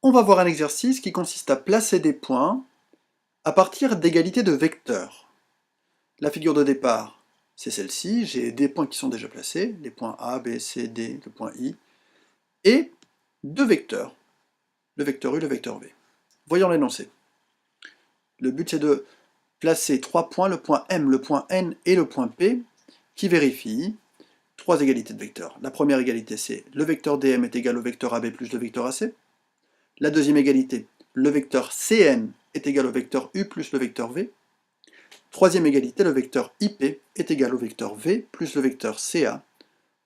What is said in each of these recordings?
On va voir un exercice qui consiste à placer des points à partir d'égalités de vecteurs. La figure de départ, c'est celle-ci. J'ai des points qui sont déjà placés, les points A, B, C, D, le point I, et deux vecteurs, le vecteur U, le vecteur V. Voyons l'énoncé. Le but c'est de placer trois points, le point M, le point N et le point P, qui vérifient trois égalités de vecteurs. La première égalité, c'est le vecteur DM est égal au vecteur AB plus le vecteur AC. La deuxième égalité, le vecteur CN est égal au vecteur U plus le vecteur V. Troisième égalité, le vecteur IP est égal au vecteur V plus le vecteur CA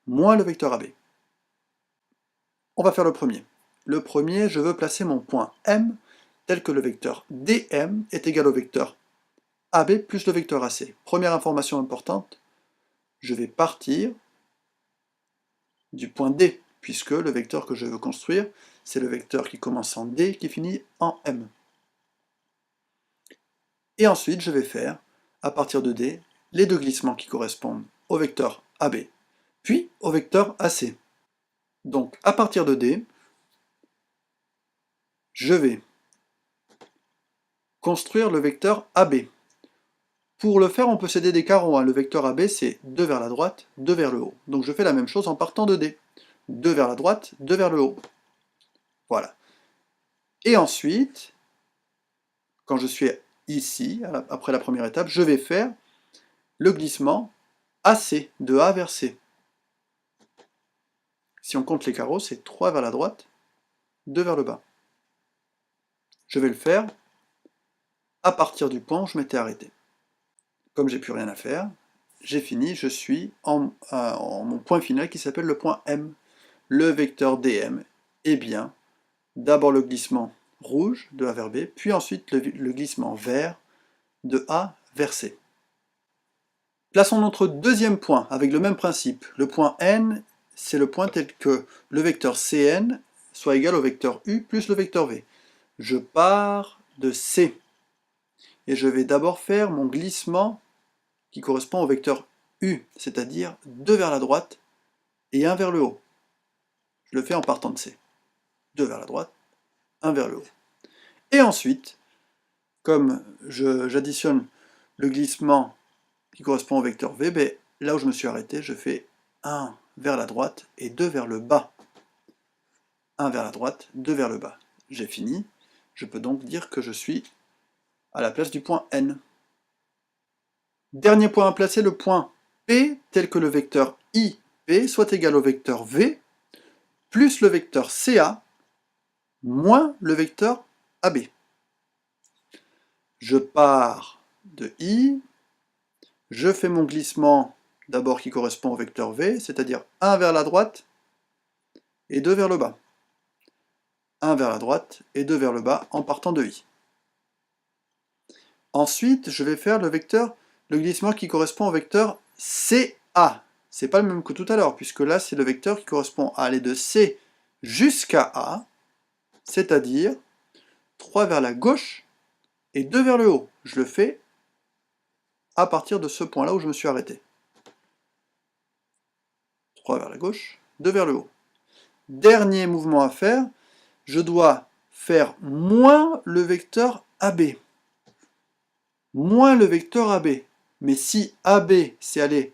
moins le vecteur AB. On va faire le premier. Le premier, je veux placer mon point M tel que le vecteur DM est égal au vecteur AB plus le vecteur AC. Première information importante, je vais partir du point D, puisque le vecteur que je veux construire, c'est le vecteur qui commence en D qui finit en M. Et ensuite, je vais faire, à partir de D, les deux glissements qui correspondent au vecteur AB, puis au vecteur AC. Donc, à partir de D, je vais construire le vecteur AB. Pour le faire, on peut s'aider des carreaux. Le vecteur AB, c'est 2 vers la droite, 2 vers le haut. Donc je fais la même chose en partant de D. 2 vers la droite, 2 vers le haut. Voilà. Et ensuite, quand je suis ici, après la première étape, je vais faire le glissement AC, de A vers C. Si on compte les carreaux, c'est 3 vers la droite, 2 vers le bas. Je vais le faire à partir du point où je m'étais arrêté. Comme j'ai plus rien à faire, j'ai fini, je suis en mon point final qui s'appelle le point M. Le vecteur DM est bien d'abord le glissement rouge de A vers B, puis ensuite le glissement vert de A vers C. Plaçons notre deuxième point avec le même principe. Le point N, c'est le point tel que le vecteur Cn soit égal au vecteur U plus le vecteur V. Je pars de C et je vais d'abord faire mon glissement qui correspond au vecteur U, c'est-à-dire 2 vers la droite et 1 vers le haut. Je le fais en partant de C. 2 vers la droite, 1 vers le haut. Et ensuite, comme j'additionne le glissement qui correspond au vecteur V, ben, là où je me suis arrêté, je fais 1 vers la droite et 2 vers le bas. 1 vers la droite, 2 vers le bas. J'ai fini. Je peux donc dire que je suis à la place du point N. Dernier point à placer, le point P, tel que le vecteur IP soit égal au vecteur V, plus le vecteur CA, moins le vecteur AB. Je pars de I, je fais mon glissement d'abord qui correspond au vecteur V, c'est-à-dire 1 vers la droite et 2 vers le bas. 1 vers la droite et 2 vers le bas en partant de I. Ensuite, je vais faire le glissement qui correspond au vecteur CA. C'est pas le même que tout à l'heure, puisque là, c'est le vecteur qui correspond à aller de C jusqu'à A, c'est-à-dire 3 vers la gauche et 2 vers le haut. Je le fais à partir de ce point-là où je me suis arrêté. 3 vers la gauche, 2 vers le haut. Dernier mouvement à faire, je dois faire moins le vecteur AB. Moins le vecteur AB. Mais si AB, c'est aller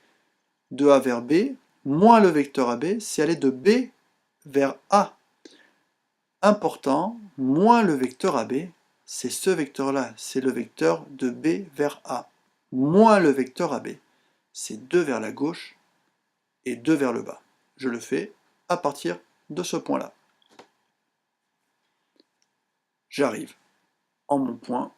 de A vers B, moins le vecteur AB, c'est aller de B vers A. Important, moins le vecteur AB, c'est ce vecteur-là, c'est le vecteur de B vers A. Moins le vecteur AB, c'est 2 vers la gauche et 2 vers le bas. Je le fais à partir de ce point-là. J'arrive en mon point